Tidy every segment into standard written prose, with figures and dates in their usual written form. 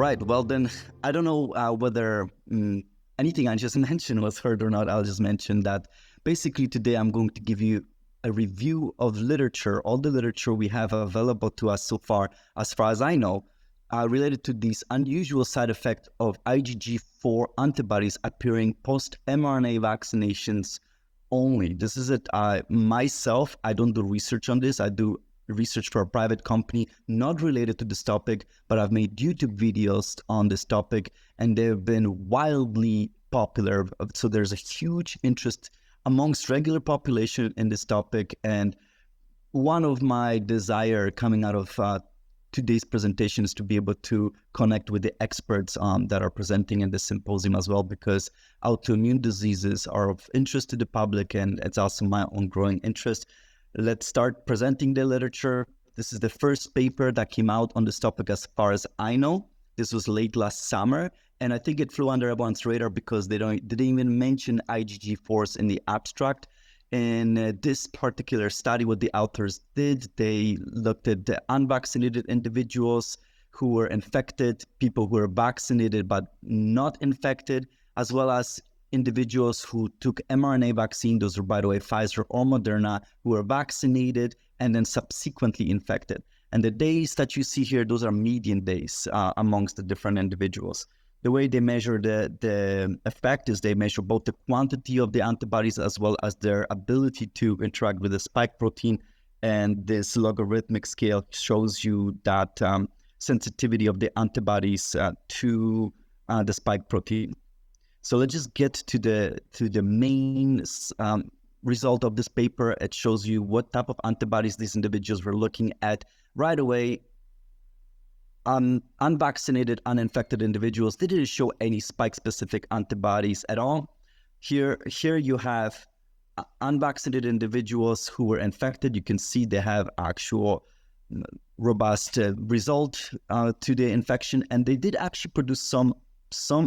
right. Well, then I don't know whether anything I just mentioned was heard or not. I'll just mention that basically today I'm going to give you a review of literature, all the literature we have available to us so far as I know, related to these unusual side effects of IgG4 antibodies appearing post-mRNA vaccinations only. This is it. Myself, I don't do research on this. I do research for a private company not related to this topic, but I've made YouTube videos on this topic and they've been wildly popular. So there's a huge interest amongst regular population in this topic. And one of my desire coming out of today's presentation is to be able to connect with the experts that are presenting in this symposium as well, because autoimmune diseases are of interest to the public and it's also my own growing interest. Let's start presenting the literature. This is the first paper that came out on this topic as far as I know. This was late last summer, and I think it flew under everyone's radar because they didn't even mention IgG4s in the abstract. In this particular study, what the authors did, they looked at the unvaccinated individuals who were infected, people who were vaccinated but not infected, as well as individuals who took mRNA vaccine, those are, by the way, Pfizer or Moderna, who were vaccinated and then subsequently infected. And the days that you see here, those are median days amongst the different individuals. The way they measure the effect is they measure both the quantity of the antibodies as well as their ability to interact with the spike protein. And this logarithmic scale shows you that sensitivity of the antibodies to the spike protein. So let's just get to the main result of this paper. It shows you what type of antibodies these individuals were looking at right away. Unvaccinated, uninfected individuals, they didn't show any spike-specific antibodies at all. Here you have unvaccinated individuals who were infected. You can see they have actual robust result to the infection, and they did actually produce some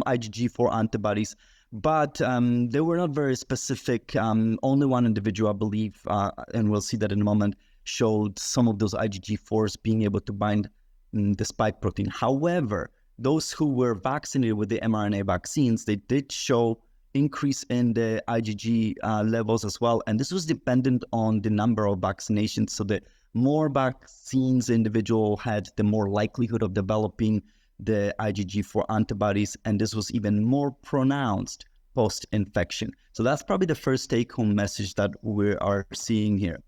IgG4 antibodies, but they were not very specific. Only one individual, I believe, and we'll see that in a moment, showed some of those IgG4s being able to bind the spike protein. However, those who were vaccinated with the mRNA vaccines, they did show increase in the IgG levels as well. And this was dependent on the number of vaccinations. So the more vaccines the individual had, the more likelihood of developing the IgG4 antibodies. And this was even more pronounced post-infection. So that's probably the first take-home message that we are seeing here.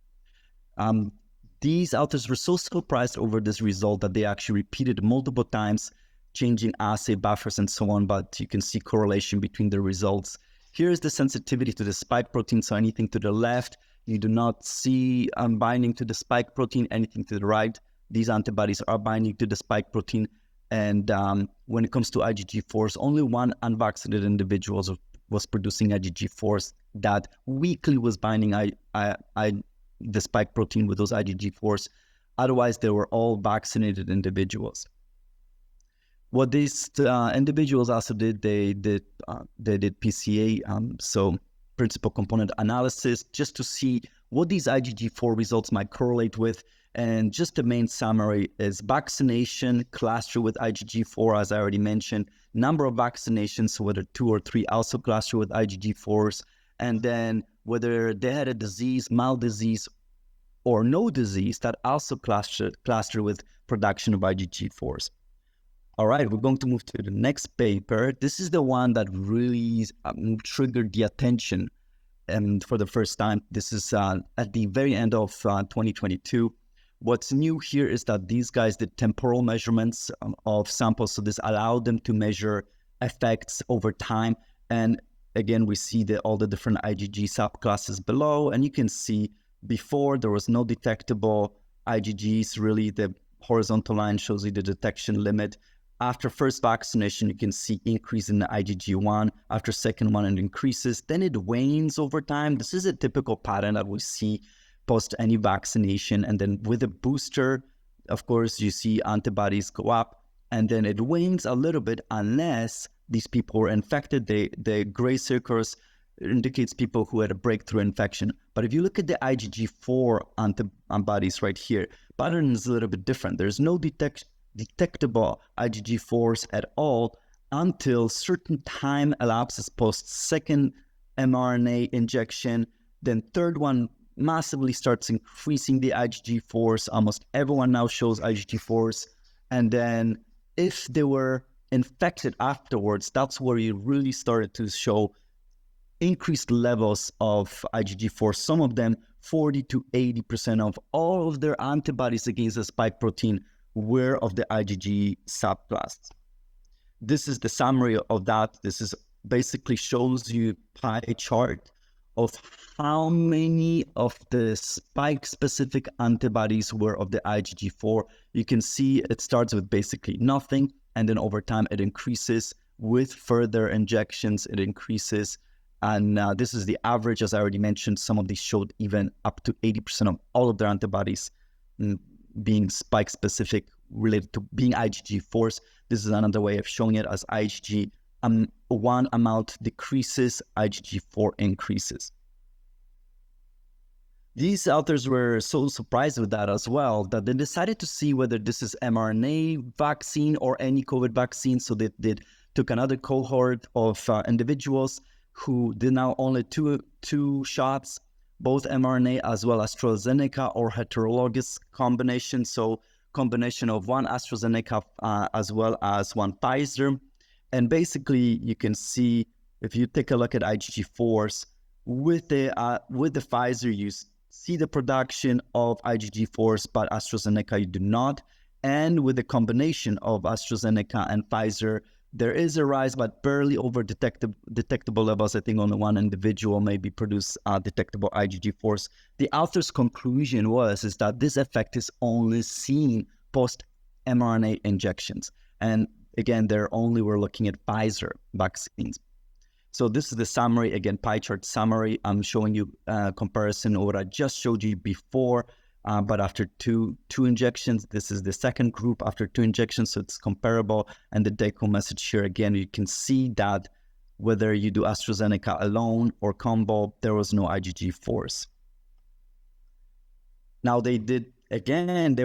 These authors were so surprised over this result that they actually repeated multiple times, changing assay buffers and so on, but you can see correlation between the results. Here's the sensitivity to the spike protein, so anything to the left, you do not see binding to the spike protein, anything to the right, these antibodies are binding to the spike protein. And when it comes to IgG4s, only one unvaccinated individual was producing IgG4s that weakly was binding the spike protein with those IgG4s. Otherwise, they were all vaccinated individuals. What these individuals also did, they did PCA, so principal component analysis, just to see what these IgG4 results might correlate with. And just the main summary is vaccination cluster with IgG4, as I already mentioned, number of vaccinations, so whether 2 or 3 also cluster with IgG4s, and then whether they had a disease, mild disease, or no disease, that also cluster with production of IgG4s. All right, we're going to move to the next paper. This is the one that really triggered the attention for the first time. This is at the very end of 2022. What's new here is that these guys did temporal measurements of samples, so this allowed them to measure effects over time. And again, we see all the different IgG subclasses below, and you can see before there was no detectable IgGs. Really, the horizontal line shows you the detection limit. After first vaccination, you can see increase in the IgG1. After second one, it increases. Then it wanes over time. This is a typical pattern that we see post any vaccination. And then with a booster, of course, you see antibodies go up, and then it wanes a little bit unless these people were infected. The gray circles indicates people who had a breakthrough infection. But if you look at the IgG4 antibodies right here, pattern is a little bit different. There's no detectable IgG4s at all until certain time elapses post second mRNA injection. Then third one massively starts increasing the IgG4s. Almost everyone now shows IgG4s. And then if they were infected afterwards, that's where you really started to show increased levels of IgG4. Some of them 40 to 80% of all of their antibodies against the spike protein were of the IgG subclass. This is the summary of that. This is basically shows you pie chart of how many of the spike-specific antibodies were of the IgG4. You can see it starts with basically nothing, and then over time it increases with further injections. It increases, and this is the average, as I already mentioned. Some of these showed even up to 80% of all of their antibodies being spike-specific, related to being IgG4s. This is another way of showing it as IgG. One amount decreases, IgG4 increases. These authors were so surprised with that as well that they decided to see whether this is mRNA vaccine or any COVID vaccine. So they took another cohort of individuals who did now only two shots, both mRNA as well as AstraZeneca or heterologous combination. So combination of one AstraZeneca as well as one Pfizer. And basically, you can see, if you take a look at IgG4s, with the Pfizer, you see the production of IgG4s, but AstraZeneca, you do not. And with the combination of AstraZeneca and Pfizer, there is a rise, but barely over detectable levels. I think only one individual maybe produce detectable IgG4s. The author's conclusion is that this effect is only seen post mRNA injections. And again, we're looking at Pfizer vaccines. So this is the summary, again, pie chart summary. I'm showing you a comparison of what I just showed you before, but after two injections. This is the second group after 2 injections, so it's comparable. And the take-home message here, again, you can see that whether you do AstraZeneca alone or combo, there was no IgG4s. Now they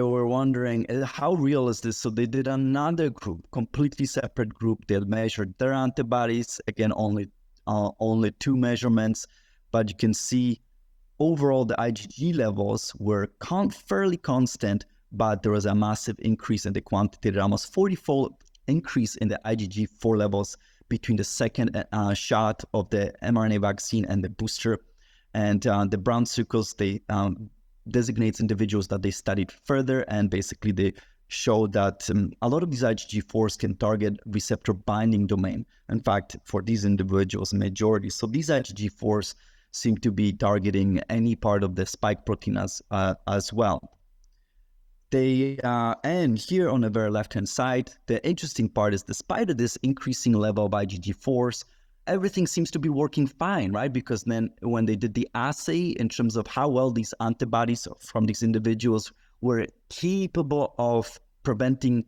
were wondering, how real is this? So they did another group, completely separate group. They measured their antibodies, again, only 2 measurements, but you can see overall the IgG levels were fairly constant, but there was a massive increase in the quantity, almost 40-fold increase in the IgG4 levels between the second shot of the mRNA vaccine and the booster. And the brown circles, they designates individuals that they studied further, and basically they show that a lot of these IgG4s can target receptor binding domain. In fact, for these individuals, majority. So these IgG4s seem to be targeting any part of the spike protein as well. And here on the very left-hand side, the interesting part is, despite this increasing level of IgG4s, everything seems to be working fine, right? Because then when they did the assay in terms of how well these antibodies from these individuals were capable of preventing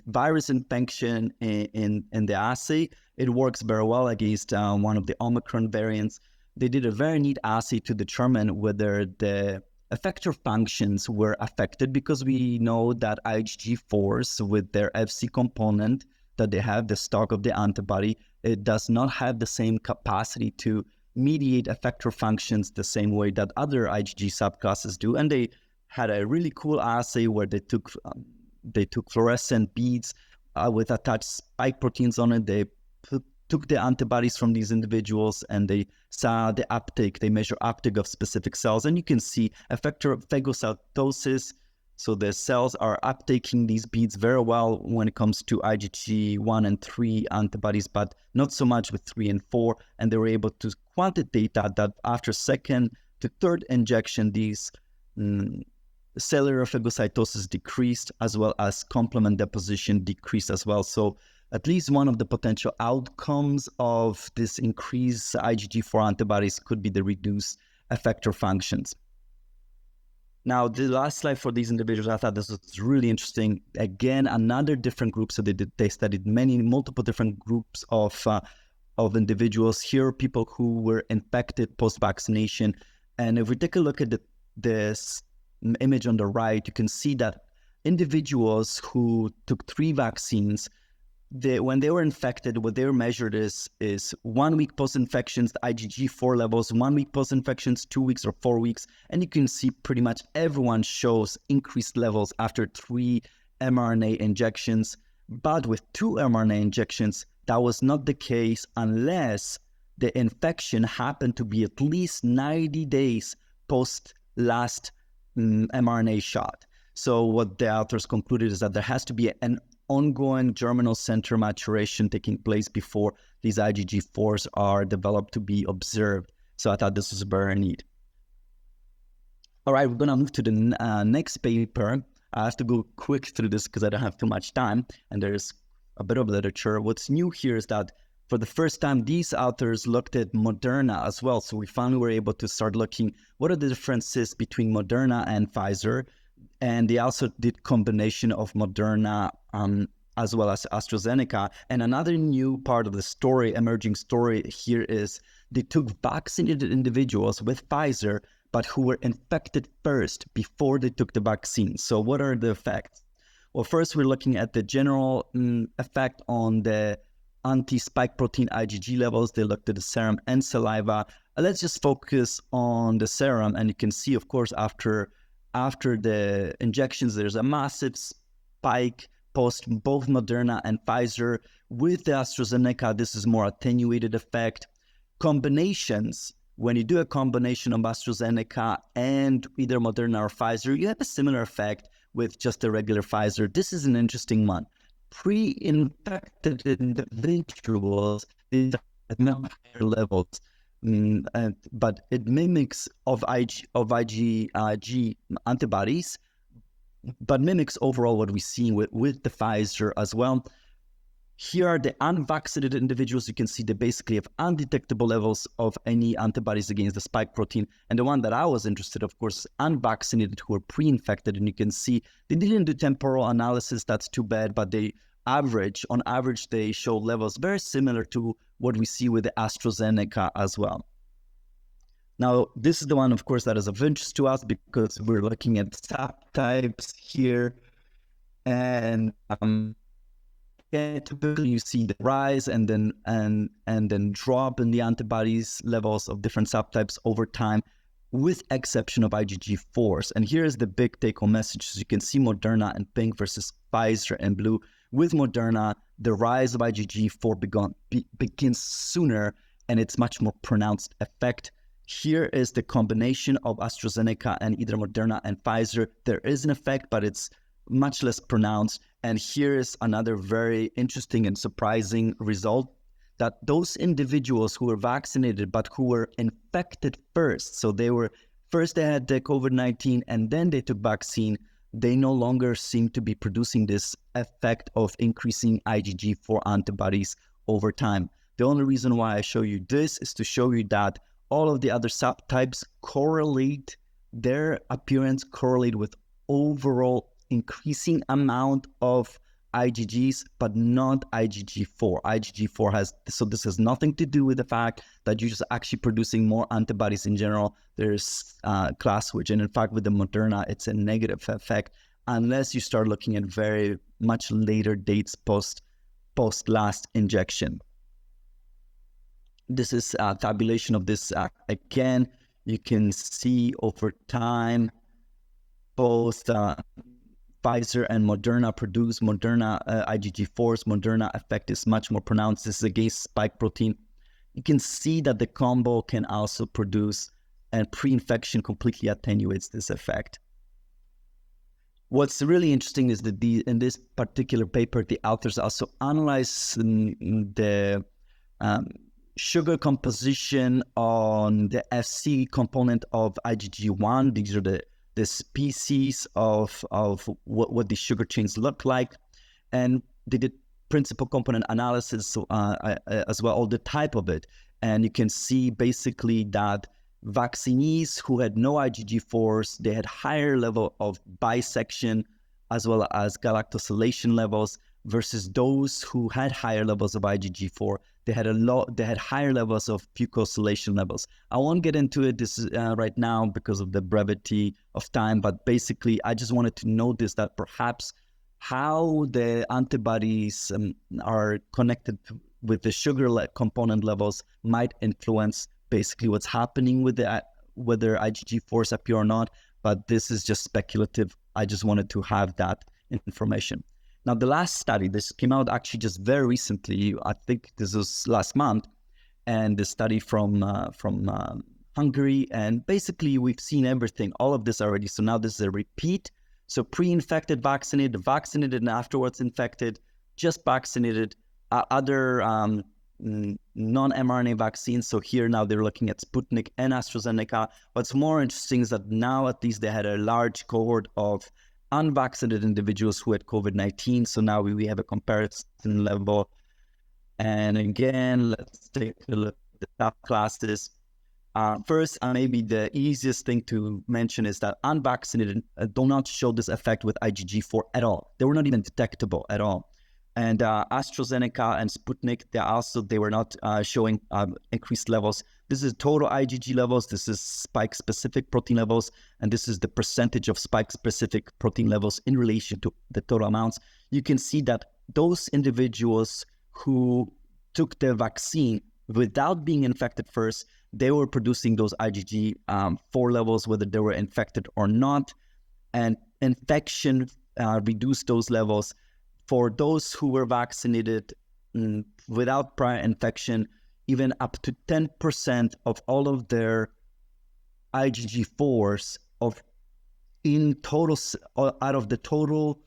virus infection in the assay, it works very well against one of the Omicron variants. They did a very neat assay to determine whether the effector functions were affected, because we know that IgG4s, with their Fc component that they have, the stock of the antibody, it does not have the same capacity to mediate effector functions the same way that other IgG subclasses do. And they had a really cool assay where they took fluorescent beads with attached spike proteins on it. They took the antibodies from these individuals and they saw the uptake. They measure uptake of specific cells, and you can see effector phagocytosis. So the cells are uptaking these beads very well when it comes to IgG1 and 3 antibodies, but not so much with 3 and 4. And they were able to quantitate that after second to third injection, these cellular phagocytosis decreased, as well as complement deposition decreased as well. So at least one of the potential outcomes of this increased IgG4 antibodies could be the reduced effector functions. Now, the last slide for these individuals, I thought this was really interesting. Again, another different group. So they studied multiple different groups of individuals. Here, people who were infected post-vaccination. And if we take a look at this image on the right, you can see that individuals who took 3 vaccines, when they were infected, what they were measured is 1 week post-infections, the IgG4 levels, 1 week post-infections, 2 weeks or 4 weeks. And you can see pretty much everyone shows increased levels after 3 mRNA injections. But with 2 mRNA injections, that was not the case unless the infection happened to be at least 90 days post last mRNA shot. So what the authors concluded is that there has to be an ongoing germinal center maturation taking place before these IgG4s are developed to be observed. So I thought this was very neat. All right, we're going to move to the next paper. I have to go quick through this because I don't have too much time, and there's a bit of literature. What's new here is that for the first time, these authors looked at Moderna as well. So we finally were able to start looking what are the differences between Moderna and Pfizer. And they also did combination of Moderna as well as AstraZeneca. And another new part of the story, emerging story here, is they took vaccinated individuals with Pfizer, but who were infected first before they took the vaccine. So what are the effects? Well, first we're looking at the general effect on the anti-spike protein IgG levels. They looked at the serum and saliva. Let's just focus on the serum, and you can see, of course, after the injections, there's a massive spike post both Moderna and Pfizer. With the AstraZeneca, this is more attenuated effect. Combinations, when you do a combination of AstraZeneca and either Moderna or Pfizer, you have a similar effect with just the regular Pfizer. This is an interesting one. Pre-infected individuals is at much higher levels, but it mimics of IgG antibodies, but mimics overall what we see with the Pfizer as well. Here are the unvaccinated individuals. You can see they basically have undetectable levels of any antibodies against the spike protein. And the one that I was interested, of course, unvaccinated who were pre-infected. And you can see they didn't do temporal analysis. That's too bad. But on average, they show levels very similar to what we see with the AstraZeneca as well. Now, this is the one, of course, that is of interest to us because we're looking at subtypes here. And typically you see the rise and then drop in the antibodies levels of different subtypes over time, with exception of IgG4s. And here's the big take-home message. So you can see Moderna in pink versus Pfizer in blue. With Moderna, the rise of IgG4 begins sooner, and it's much more pronounced effect. Here is the combination of AstraZeneca and either Moderna and Pfizer. There is an effect, but it's much less pronounced. And here is another very interesting and surprising result, that those individuals who were vaccinated but who were infected first, so they had the COVID-19 and then they took vaccine, they no longer seem to be producing this effect of increasing IgG4 antibodies over time. The only reason why I show you this is to show you that all of the other subtypes correlate, their appearance correlate with overall increasing amount of IgGs, but not IgG4. IgG4 so this has nothing to do with the fact that you're just actually producing more antibodies in general. There's class switch, and in fact with the Moderna, it's a negative effect unless you start looking at very much later dates post last injection. This is a tabulation of this. Again, you can see over time both Pfizer and Moderna produce Moderna IgG4s. Moderna effect is much more pronounced. This is against spike protein. You can see that the combo can also produce, and pre-infection completely attenuates this effect. What's really interesting is that in this particular paper, the authors also analyze the sugar composition on the Fc component of IgG1. These are the species of what the sugar chains look like. And they did principal component analysis as well, all the type of it. And you can see basically that vaccinees who had no IgG4s, they had higher level of bisection as well as galactosylation levels, versus those who had higher levels of IgG4, they had higher levels of fucosylation levels. I won't get into it right now because of the brevity of time, but basically I just wanted to notice that perhaps how the antibodies are connected with the sugar component levels might influence basically what's happening with whether IgG4s appear or not, but this is just speculative. I just wanted to have that information. Now, the last study, this came out actually just very recently. I think this was last month, and the study from Hungary. And basically, we've seen everything, all of this already. So now this is a repeat. So pre-infected, vaccinated, and afterwards infected, just vaccinated, other non-mRNA vaccines. So here now they're looking at Sputnik and AstraZeneca. What's more interesting is that now at least they had a large cohort of unvaccinated individuals who had COVID-19. So now we have a comparison level. And again, let's take a look at the subclasses. First, maybe the easiest thing to mention is that unvaccinated do not show this effect with IgG4 at all. They were not even detectable at all. And AstraZeneca and Sputnik, they were not showing increased levels. This is total IgG levels. This is spike-specific protein levels, and this is the percentage of spike-specific protein levels in relation to the total amounts. You can see that those individuals who took the vaccine without being infected first, they were producing those IgG4 levels, whether they were infected or not, and infection reduced those levels. For those who were vaccinated without prior infection, even up to 10% of all of their IgG4s in total, out of the total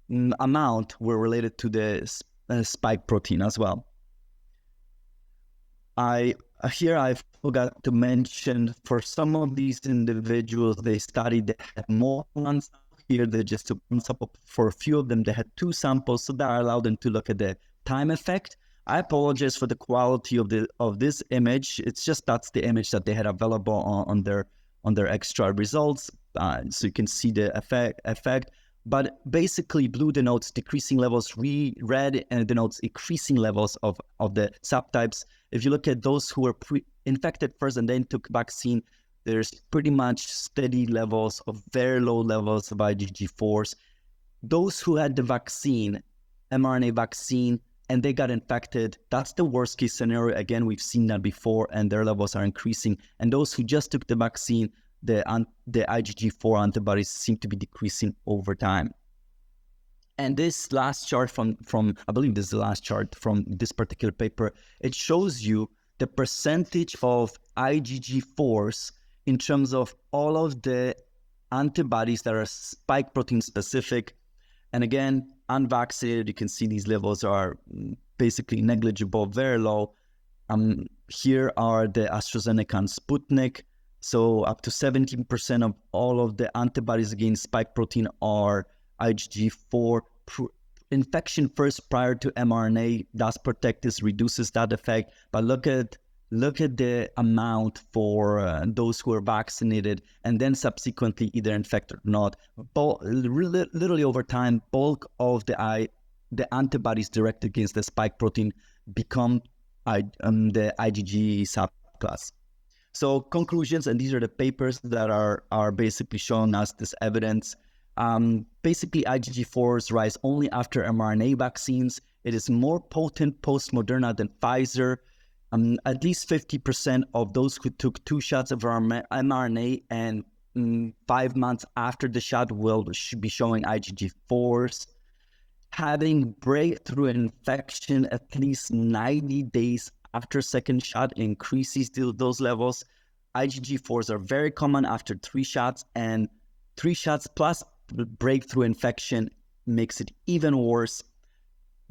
amount, were related to the spike protein as well. I forgot to mention, for some of these individuals, they studied they had more ones. Here they just took one sample. For a few of them, they had two samples, so that allowed them to look at the time effect. I apologize for the quality of this image. It's just that's the image that they had available on their extra results, so you can see the effect. But basically, blue denotes decreasing levels, red denotes increasing levels of the subtypes. If you look at those who were infected first and then took vaccine, there's pretty much steady levels of very low levels of IgG4s. Those who had the vaccine, mRNA vaccine, and they got infected, that's the worst case scenario. Again, we've seen that before, and their levels are increasing. And those who just took the vaccine, the IgG4 antibodies seem to be decreasing over time. And this last chart from I believe this is the last chart from this particular paper, it shows you the percentage of IgG4s in terms of all of the antibodies that are spike protein specific. And again, unvaccinated, you can see these levels are basically negligible, very low. Here are the AstraZeneca and Sputnik. So up to 17% of all of the antibodies against spike protein are IgG4. Infection first prior to mRNA does protect this, reduces that effect. But look at the amount for those who are vaccinated and then subsequently either infected or not. Literally over time, bulk of the antibodies directed against the spike protein become the IgG subclass. So conclusions, and these are the papers that are basically showing us this evidence. Basically, IgG4s rise only after mRNA vaccines. It is more potent post-Moderna than Pfizer. At least 50% of those who took 2 shots of mRNA and 5 months after the shot should be showing IgG4s. Having breakthrough infection at least 90 days after second shot increases those levels. IgG4s are very common after 3 shots, and 3 shots plus breakthrough infection makes it even worse.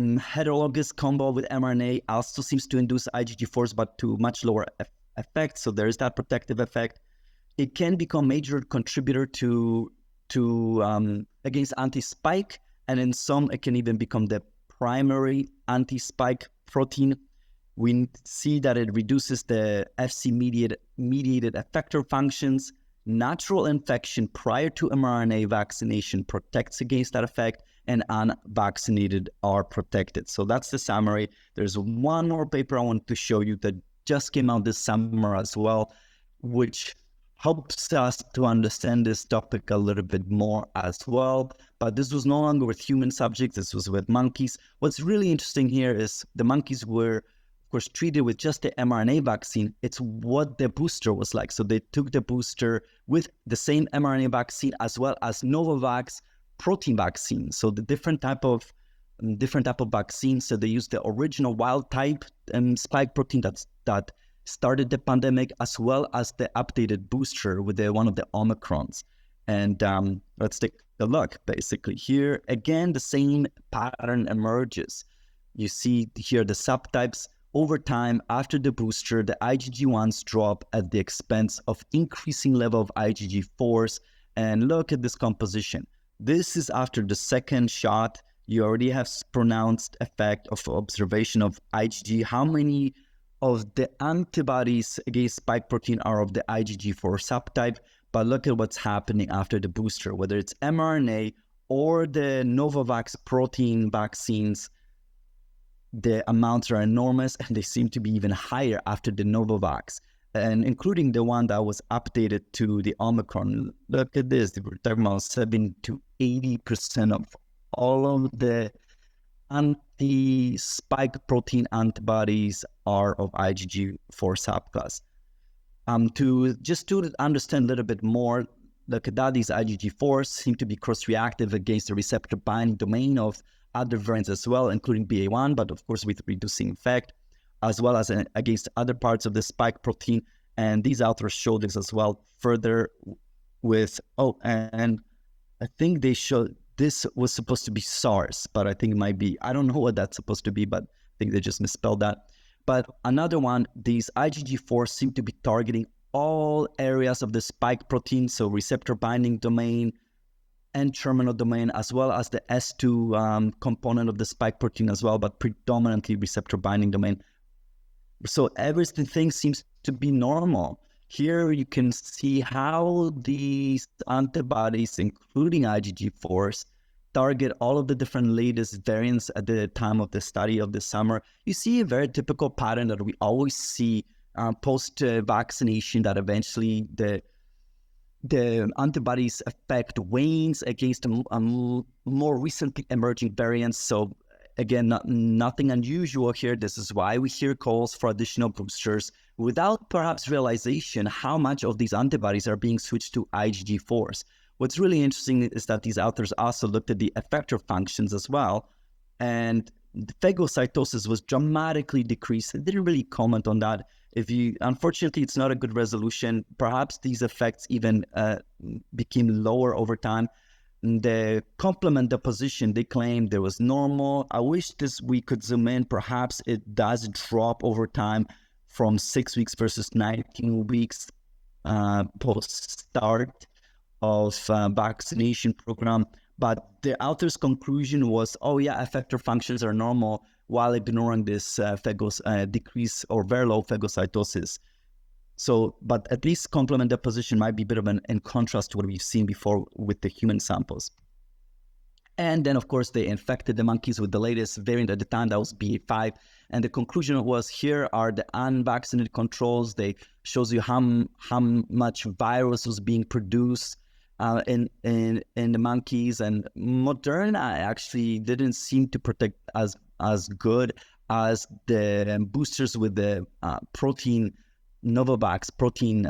Heterologous combo with mRNA also seems to induce IgG4s, but to much lower effect. So there is that protective effect. It can become a major contributor to against anti-spike, and in some it can even become the primary anti-spike protein. We see that it reduces the Fc mediated effector functions, natural infection prior to mRNA vaccination protects against that effect, and unvaccinated are protected. So that's the summary. There's one more paper I want to show you that just came out this summer as well, which helps us to understand this topic a little bit more as well. But this was no longer with human subjects, this was with monkeys. What's really interesting here is the monkeys were, of course, treated with just the mRNA vaccine. It's what the booster was like. So they took the booster with the same mRNA vaccine as well as Novavax protein vaccine. So the different type of vaccines. So they used the original wild type spike protein that started the pandemic, as well as the updated booster with one of the Omicrons. And let's take a look. Basically here, again, the same pattern emerges. You see here the subtypes. Over time, after the booster, the IgG1s drop at the expense of increasing level of IgG4s. And look at this composition. This is after the second shot. You already have pronounced effect of observation of IgG. How many of the antibodies against spike protein are of the IgG4 subtype? But look at what's happening after the booster, whether it's mRNA or the Novavax protein vaccines. The amounts are enormous, and they seem to be even higher after the Novavax, and including the one that was updated to the Omicron. Look at this. We're talking about 70 to 80% of all of the anti-spike protein antibodies are of IgG4 subclass. To understand a little bit more, look at that. These IgG4s seem to be cross-reactive against the receptor binding domain of other variants as well, including BA1, but of course with reducing effect, as well as against other parts of the spike protein. And these authors show this as well further with, and I think they showed this was supposed to be SARS, but I think it might be, I don't know what that's supposed to be, but I think they just misspelled that. But another one, these IgG4 seem to be targeting all areas of the spike protein, so receptor binding domain and terminal domain, as well as the S2 component of the spike protein as well, but predominantly receptor binding domain. So everything seems to be normal. Here you can see how these antibodies, including IgG4s, target all of the different latest variants at the time of the study of the summer. You see a very typical pattern that we always see post-vaccination, that eventually the antibodies effect wanes against more recently emerging variants. So again, nothing unusual here. This is why we hear calls for additional boosters without perhaps realization how much of these antibodies are being switched to IgG4s. What's really interesting is that these authors also looked at the effector functions as well, and the phagocytosis was dramatically decreased. They didn't really comment on that. Unfortunately, it's not a good resolution. Perhaps these effects even became lower over time. The complement deposition, they claimed there was normal. I wish we could zoom in. Perhaps it does drop over time from 6 weeks versus 19 weeks post-start of vaccination program. But the author's conclusion was, effector functions are normal while ignoring this decrease or very low phagocytosis. So, but at least complement deposition might be a bit of in contrast to what we've seen before with the human samples. And then, of course, they infected the monkeys with the latest variant at the time, that was BA5. And the conclusion was, here are the unvaccinated controls. They shows you how much virus was being produced in the monkeys. And Moderna actually didn't seem to protect as good as the boosters with the protein Novavax protein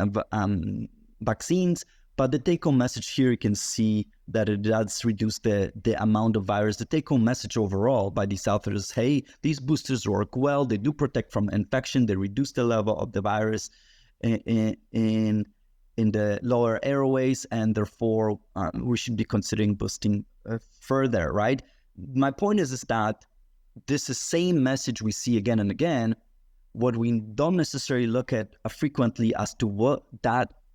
vaccines. But the take-home message here, you can see that it does reduce the amount of virus. The take-home message overall by these authors, hey, these boosters work well. They do protect from infection. They reduce the level of the virus in the lower airways, and therefore we should be considering boosting further, right? My point is that this is the same message we see again and again. What we don't necessarily look at frequently as to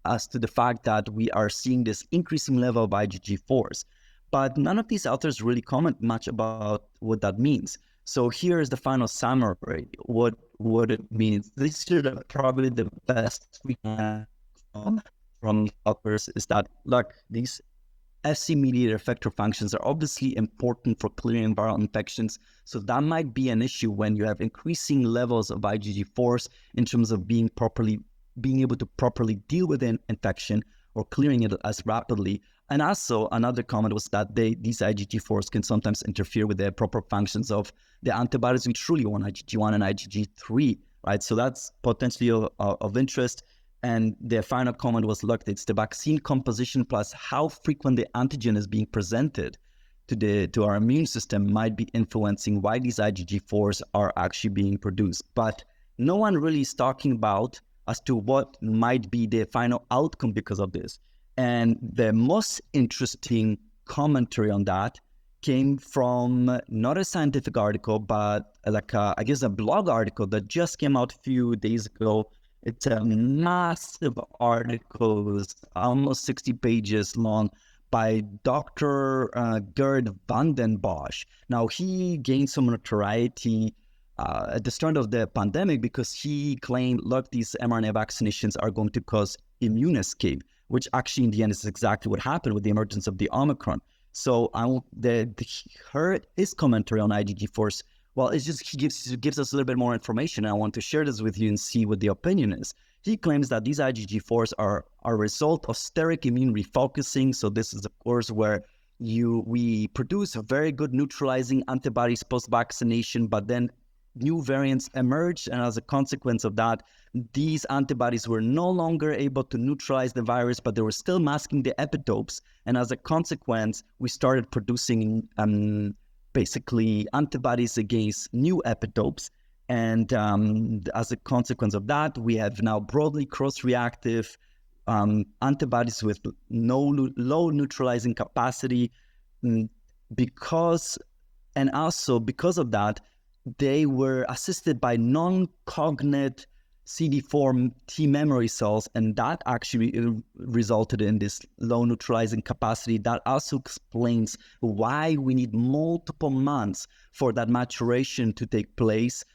the fact that we are seeing this increasing level of IgG4s. But none of these authors really comment much about what that means. So here is the final summary, what it means. These are probably the best we can from authors is that, look, these Fc-mediated effector functions are obviously important for clearing viral infections. So that might be an issue when you have increasing levels of IgG4s in terms of being able to properly deal with an infection or clearing it as rapidly. And also another comment was that these IgG4s can sometimes interfere with the proper functions of the antibodies we truly want, IgG1 and IgG3, right? So that's potentially of interest. And the final comment was, look, it's the vaccine composition plus how frequent the antigen is being presented to our immune system might be influencing why these IgG4s are actually being produced. But no one really is talking about as to what might be the final outcome because of this. And the most interesting commentary on that came from not a scientific article, but I guess a blog article that just came out a few days ago. It's a massive article, it's almost 60 pages long, by Dr. Gerd van den Bosch. Now, he gained some notoriety at the start of the pandemic because he claimed, look, these mRNA vaccinations are going to cause immune escape, which actually in the end is exactly what happened with the emergence of the Omicron. So his commentary on IgG4s, well, it's just he gives us a little bit more information. I want to share this with you and see what the opinion is. He claims that these IgG4s are a result of steric immune refocusing. So this is, of course, where we produce very good neutralizing antibodies post-vaccination, but then new variants emerged, and as a consequence of that, these antibodies were no longer able to neutralize the virus, but they were still masking the epitopes. And as a consequence, we started producing basically antibodies against new epitopes. And as a consequence of that, we have now broadly cross-reactive antibodies with low neutralizing capacity because of that, they were assisted by non-cognate CD4 T memory cells, and that actually resulted in this low neutralizing capacity. That also explains why we need multiple months for that maturation to take place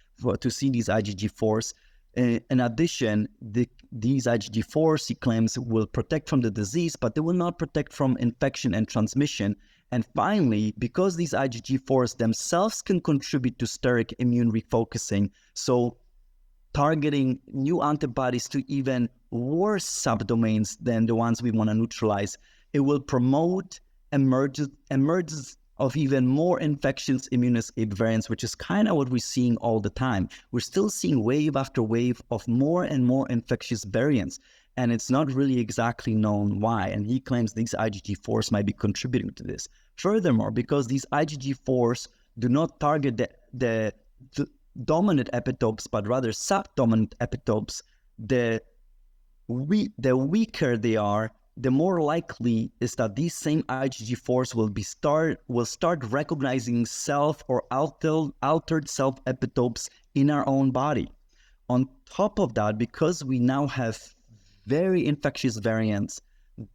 to see these IgG4s. In addition, these IgG4s, he claims, will protect from the disease, but they will not protect from infection and transmission. And finally, because these IgG4s themselves can contribute to steric immune refocusing, so targeting new antibodies to even worse subdomains than the ones we want to neutralize, it will promote emergence of even more infectious immune escape variants, which is kind of what we're seeing all the time. We're still seeing wave after wave of more and more infectious variants, and it's not really exactly known why. And he claims these IgG4s might be contributing to this. Furthermore, because these IgG4s do not target the dominant epitopes, but rather subdominant epitopes, the weaker they are, the more likely is that these same IgG4s will start recognizing self or altered self epitopes in our own body. On top of that, because we now have very infectious variants,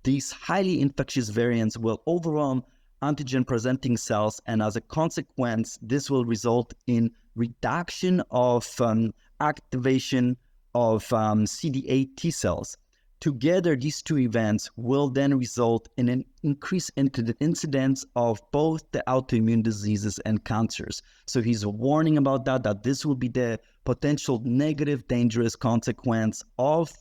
these highly infectious variants will overwhelm antigen-presenting cells, and as a consequence, this will result in reduction of activation of CD8 T cells. Together, these two events will then result in an increase in the incidence of both the autoimmune diseases and cancers. So he's warning about that this will be the potential negative, dangerous consequence of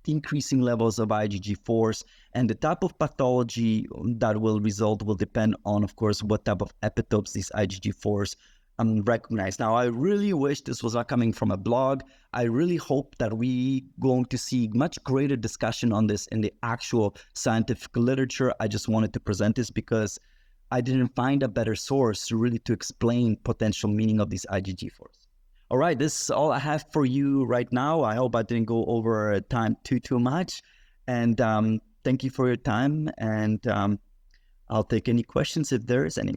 increasing levels of IgG4s, and the type of pathology that will result will depend on, of course, what type of epitopes these IgG4s recognize. Now, I really wish this was not coming from a blog. I really hope that we going to see much greater discussion on this in the actual scientific literature. I just wanted to present this because I didn't find a better source to explain potential meaning of these IgG4s. All right, this is all I have for you right now. I hope I didn't go over time too much. And thank you for your time. And I'll take any questions if there is any.